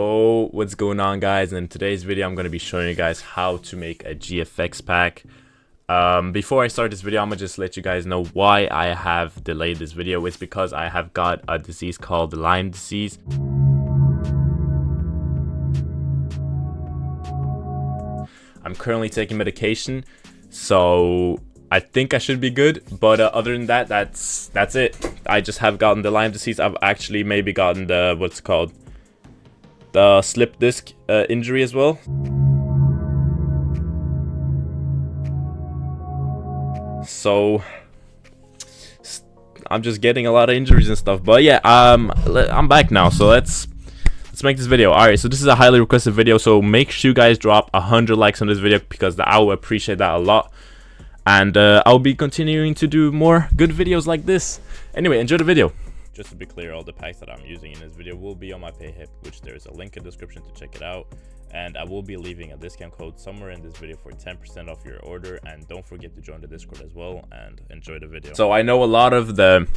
Oh, what's going on, guys? In today's video I'm going to be showing you guys how to make a GFX pack. Before I start this video, I'm going to just let you guys know why I have delayed this video. It's because I have got a disease called Lyme disease. I'm currently taking medication, so I think I should be good, but other than that, that's it. I just have gotten the Lyme disease. I've actually maybe gotten the the slip disc injury as well. So I'm just getting a lot of injuries and stuff. But yeah, I'm back now, so let's make this video. Alright, so this is a highly requested video, so make sure you guys drop 100 likes on this video because I will appreciate that a lot. And I'll be continuing to do more good videos like this. Anyway, enjoy the video. Just to be clear, all the packs that I'm using in this video will be on my PayHip, which there's a link in the description to check it out. And I will be leaving a discount code somewhere in this video for 10% off your order. And don't forget to join the Discord as well, and enjoy the video. So I know a lot of the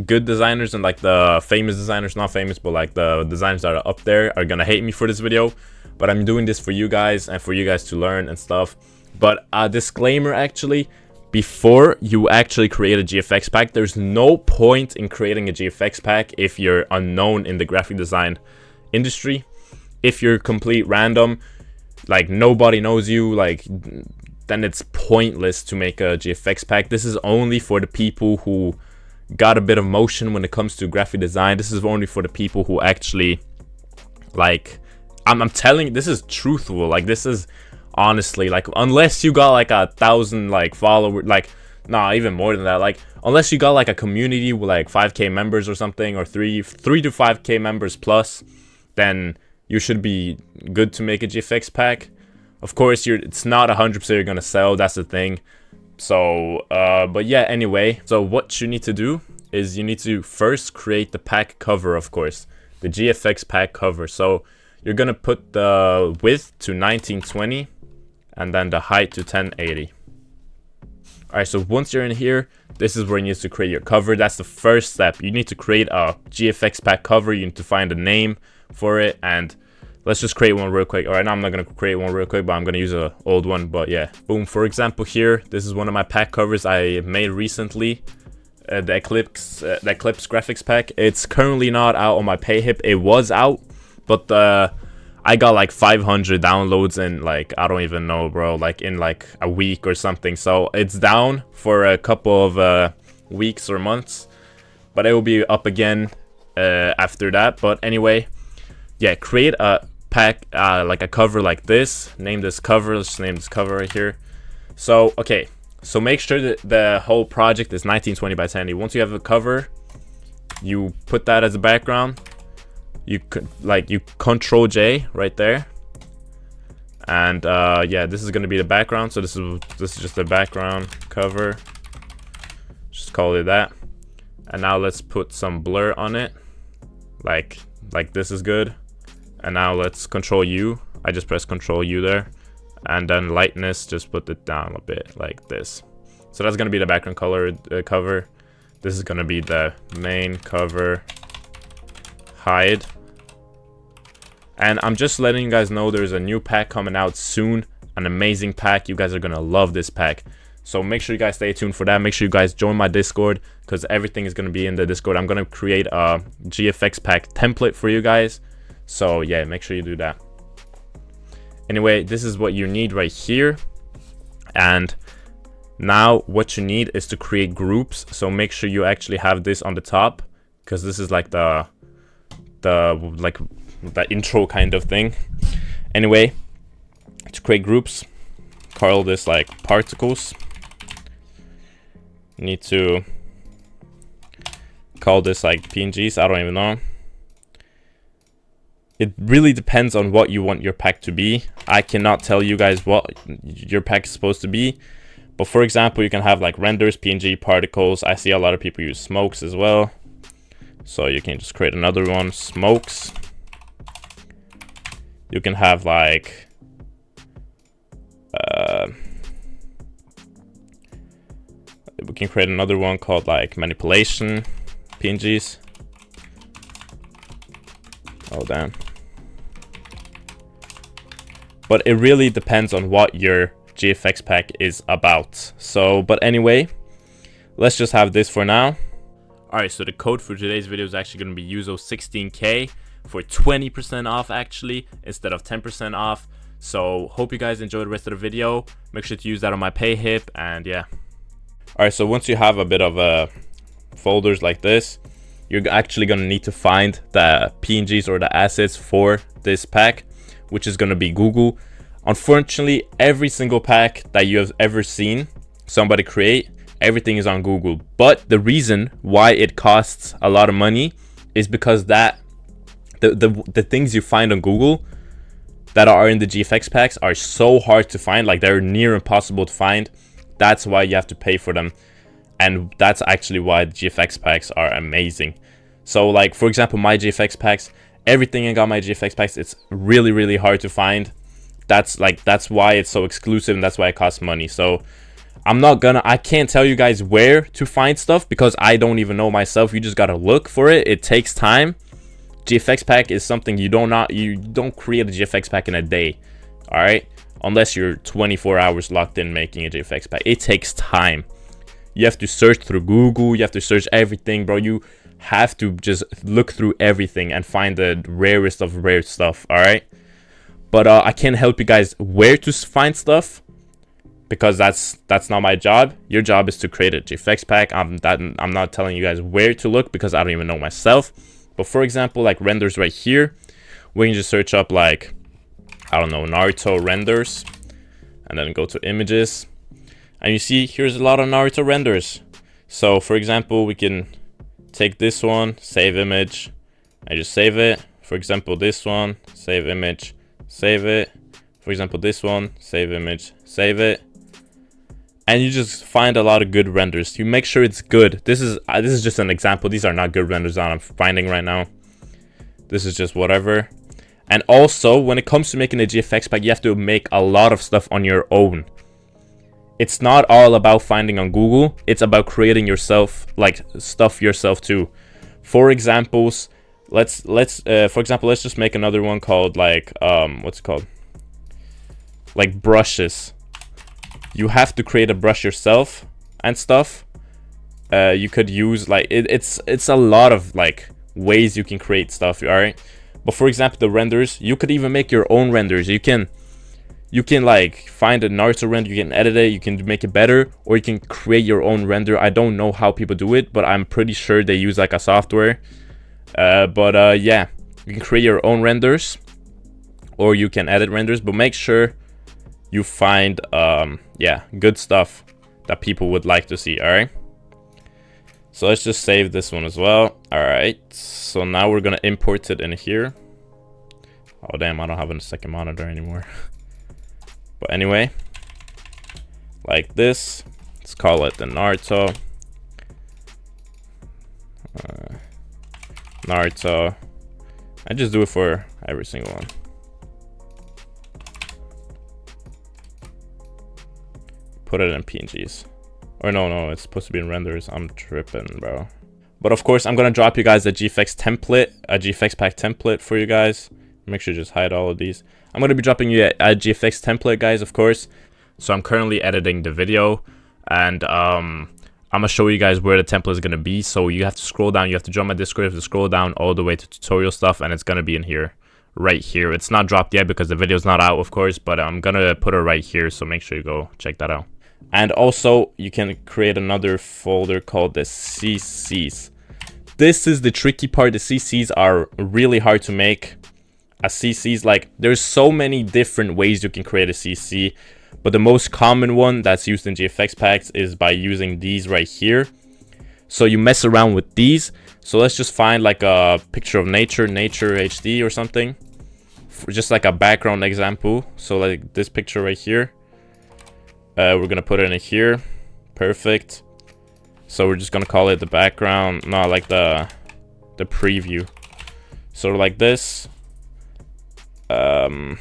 good designers and like the famous designers, not famous, but like the designers that are up there are gonna hate me for this video. But I'm doing this for you guys and for you guys to learn and stuff. But a disclaimer, actually, before you actually create a GFX pack, there's no point in creating a GFX pack if you're unknown in the graphic design industry. If you're complete random, like nobody knows you, like then it's pointless to make a GFX pack. This is only for the people who got a bit of motion when it comes to graphic design. This is only for the people who actually, like, I'm telling you, this is truthful. Like, this is honestly, like, unless you got like 1,000 like followers, like, nah, even more than that, like, unless you got like a community with like 5k members or something, or 3 to 5k members plus, then you should be good to make a GFX pack. Of course, it's not 100% you're gonna sell, that's the thing. So but yeah, anyway, so what you need to do is you need to first create the pack cover, of course, the GFX pack cover. So you're gonna put the width to 1920 and then the height to 1080. Alright, so once you're in here, this is where you need to create your cover. That's the first step. You need to create a GFX pack cover. You need to find a name for it, and let's just create one real quick. Alright, now I'm not gonna create one real quick, but I'm gonna use an old one. But yeah, boom. For example, here, this is one of my pack covers I made recently. The Eclipse graphics pack. It's currently not out on my PayHip. It was out, but I got like 500 downloads in, like, I don't even know, bro, like in like a week or something. So it's down for a couple of weeks or months, but it will be up again after that. But anyway, yeah, create a pack, like a cover like this. Name this cover. Let's name this cover right here. So okay, so make sure that the whole project is 1920 by 1080. Once you have a cover, you put that as a background. You could, like, you Control J right there, and yeah, this is gonna be the background. So this is just the background cover, just call it that. And now let's put some blur on it, like this is good. And now let's Control U. I just press Control U there, and then lightness, just put it down a bit like this. So that's gonna be the background color cover. This is gonna be the main cover. Hide. And I'm just letting you guys know there's a new pack coming out soon, an amazing pack. You guys are gonna love this pack, so make sure you guys stay tuned for that. Make sure you guys join my Discord, because everything is gonna be in the Discord. I'm gonna create a GFX pack template for you guys, so yeah, make sure you do that. Anyway, this is what you need right here. And now what you need is to create groups, so make sure you actually have this on the top, because this is like the intro kind of thing. Anyway, to create groups, call this like particles. You need to call this like PNGs. I don't even know. It really depends on what you want your pack to be. I cannot tell you guys what your pack is supposed to be, but for example, you can have like renders, PNG, particles. I see a lot of people use smokes as well, so you can just create another one, smokes. You can have like we can create another one called like manipulation PNGs. Oh damn. but it really depends on what your GFX pack is about. So, but anyway, let's just have this for now. Alright, so the code for today's video is actually going to be USO16K for 20% off actually, instead of 10% off. So hope you guys enjoy the rest of the video. Make sure to use that on my pay hip, and yeah. Alright, so once you have a bit of folders like this, you're actually going to need to find the PNGs or the assets for this pack, which is going to be Google. Unfortunately, every single pack that you have ever seen somebody create, everything is on Google. But the reason why it costs a lot of money is because that the things you find on Google that are in the GFX packs are so hard to find, like they're near impossible to find. That's why you have to pay for them, and that's actually why the GFX packs are amazing. So like, for example, my GFX packs, everything I got my GFX packs, it's really hard to find. That's why it's so exclusive, and that's why it costs money. So I can't tell you guys where to find stuff because I don't even know myself. You just gotta look for it. It takes time. GFX pack is something you don't create a GFX pack in a day, all right, unless you're 24 hours locked in making a GFX pack. It takes time. You have to search through Google, you have to search everything, bro. You have to just look through everything and find the rarest of rare stuff, all right. But I can't help you guys where to find stuff because that's not my job. Your job is to create a GFX pack. I'm not telling you guys where to look because I don't even know myself. But for example, like renders right here, we can just search up like, I don't know, Naruto renders, and then go to images, and you see here's a lot of Naruto renders. So for example, we can take this one, save image, and just save it. For example, this one, save image, save it. For example, this one, save image, save it. And you just find a lot of good renders. You make sure it's good. This is just an example. These are not good renders that I'm finding right now. This is just whatever. And also, when it comes to making a GFX pack, you have to make a lot of stuff on your own. It's not all about finding on Google. It's about creating yourself, like stuff yourself too. For examples, let's just make another one called like what's it called? Like brushes. You have to create a brush yourself and stuff. You could use like it's a lot of like ways you can create stuff, all right. But for example, the renders, you could even make your own renders. You can like find a Naruto render, you can edit it, you can make it better, or you can create your own render. I don't know how people do it, but I'm pretty sure they use like a software. Yeah, you can create your own renders, or you can edit renders, but make sure you find yeah, good stuff that people would like to see. All right, so let's just save this one as well. All right, so now we're gonna import it in here. Oh damn, I don't have a second monitor anymore. But anyway, like this, let's call it the Naruto I just do it for every single one. Put it in PNGs. Or no, it's supposed to be in renders. I'm tripping, bro. But of course, I'm gonna drop you guys a GFX template, a GFX pack template for you guys. Make sure you just hide all of these. I'm gonna be dropping you a GFX template, guys, of course. So I'm currently editing the video, and I'm gonna show you guys where the template is gonna be. So you have to scroll down. You have to join my Discord. You have to scroll down all the way to tutorial stuff, and it's gonna be in here, right here. It's not dropped yet because the video's not out, of course, but I'm gonna put it right here. So make sure you go check that out. And also, you can create another folder called the CCs. This is the tricky part. The CCs are really hard to make. A CCs, like, there's so many different ways you can create a CC, but the most common one that's used in GFX packs is by using these right here. So you mess around with these. So let's just find like a picture of nature HD or something, for just like a background example. So like this picture right here. We're gonna put it in here. Perfect. So we're just gonna call it the background, no, like the preview. So like this. And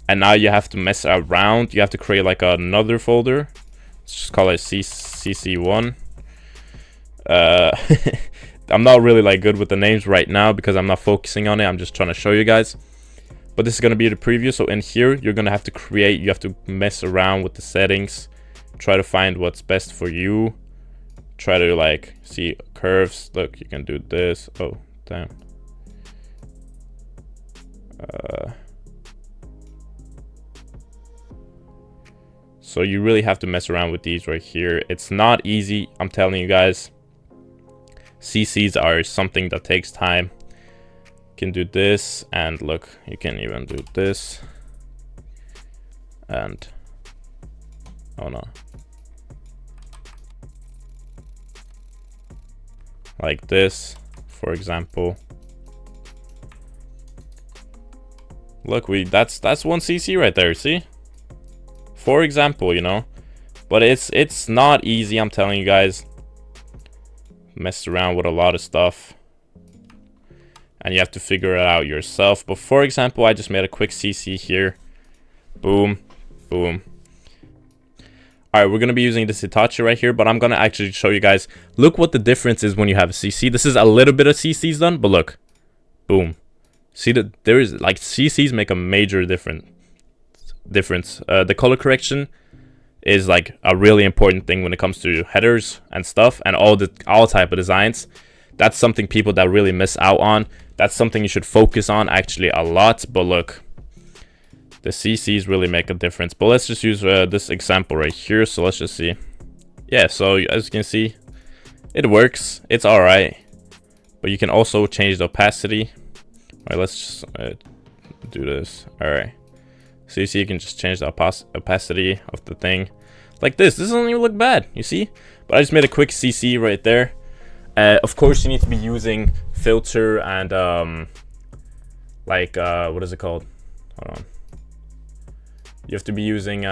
now you have to mess around. You have to create like another folder. Let's just call it CC1. I'm not really like good with the names right now because I'm not focusing on it. I'm just trying to show you guys. but this is going to be the preview. So in here, you're going to have to create, you have to mess around with the settings, try to find what's best for you, try to like see curves. Look, you can do this. Oh, damn. So you really have to mess around with these right here. It's not easy, I'm telling you guys. CCs are something that takes time. You can do this, and look, you can even do this. And oh no. Like this, for example. Look, that's one CC right there, see? For example, you know, but it's not easy, I'm telling you guys. Messed around with a lot of stuff, and you have to figure it out yourself. But for example, I just made a quick CC here. Boom, boom. All right, we're gonna be using this Hitachi right here, but I'm gonna actually show you guys. Look what the difference is when you have a CC. This is a little bit of CCs done, but look, boom. See that there is like CCs make a major difference. The color correction is like a really important thing when it comes to headers and stuff, and all type of designs. That's something people that really miss out on. That's something you should focus on actually a lot. But look, the CCs really make a difference. But let's just use this example right here. So let's just see. Yeah, so as you can see, it works. It's all right, but you can also change the opacity. All right, let's just do this. All right. So you see, you can just change the opacity of the thing like this. This doesn't even look bad, you see? But I just made a quick CC right there. Of course, you need to be using filter and what is it called? Hold on. You have to be using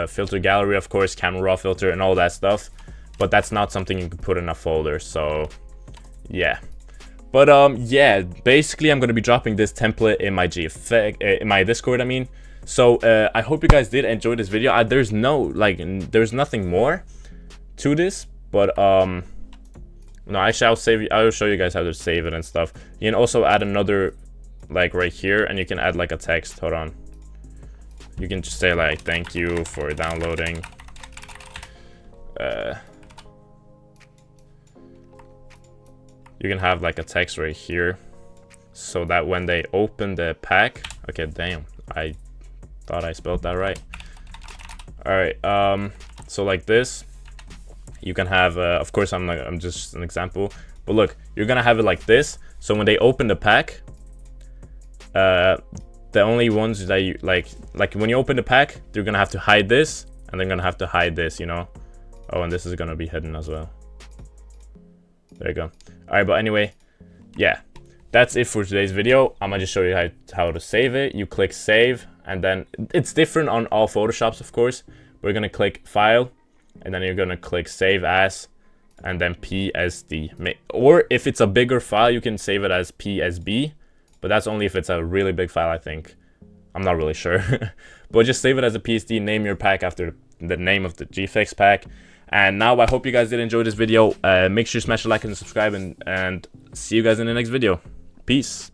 filter gallery, of course, camera raw filter and all that stuff. But that's not something you can put in a folder. So yeah. But yeah, basically I'm gonna be dropping this template in my in my Discord, I mean. So I hope you guys did enjoy this video. There's nothing more to this, but no, actually I'll show you guys how to save it and stuff. You can also add another like right here, and you can add like a text. Hold on. You can just say like, thank you for downloading. You can have like a text right here, so that when they open the pack, okay, damn, I thought I spelled that right. All right, so like this, you can have, of course, I'm just an example, but look, you're gonna have it like this. So when they open the pack, the only ones that you like when you open the pack, they're gonna have to hide this, and they're gonna have to hide this, you know. Oh, and this is gonna be hidden as well. There you go. All right, but anyway, yeah, that's it for today's video. I'm gonna just show you how to save it. You click save, and then it's different on all Photoshops, of course. We're gonna click file, and then you're gonna click save as, and then PSD. Or if it's a bigger file, you can save it as PSB, but that's only if it's a really big file, I think. I'm not really sure. But just save it as a PSD, name your pack after the name of the GFX pack. And now I hope you guys did enjoy this video. Make sure you smash a like and subscribe, and see you guys in the next video. Peace.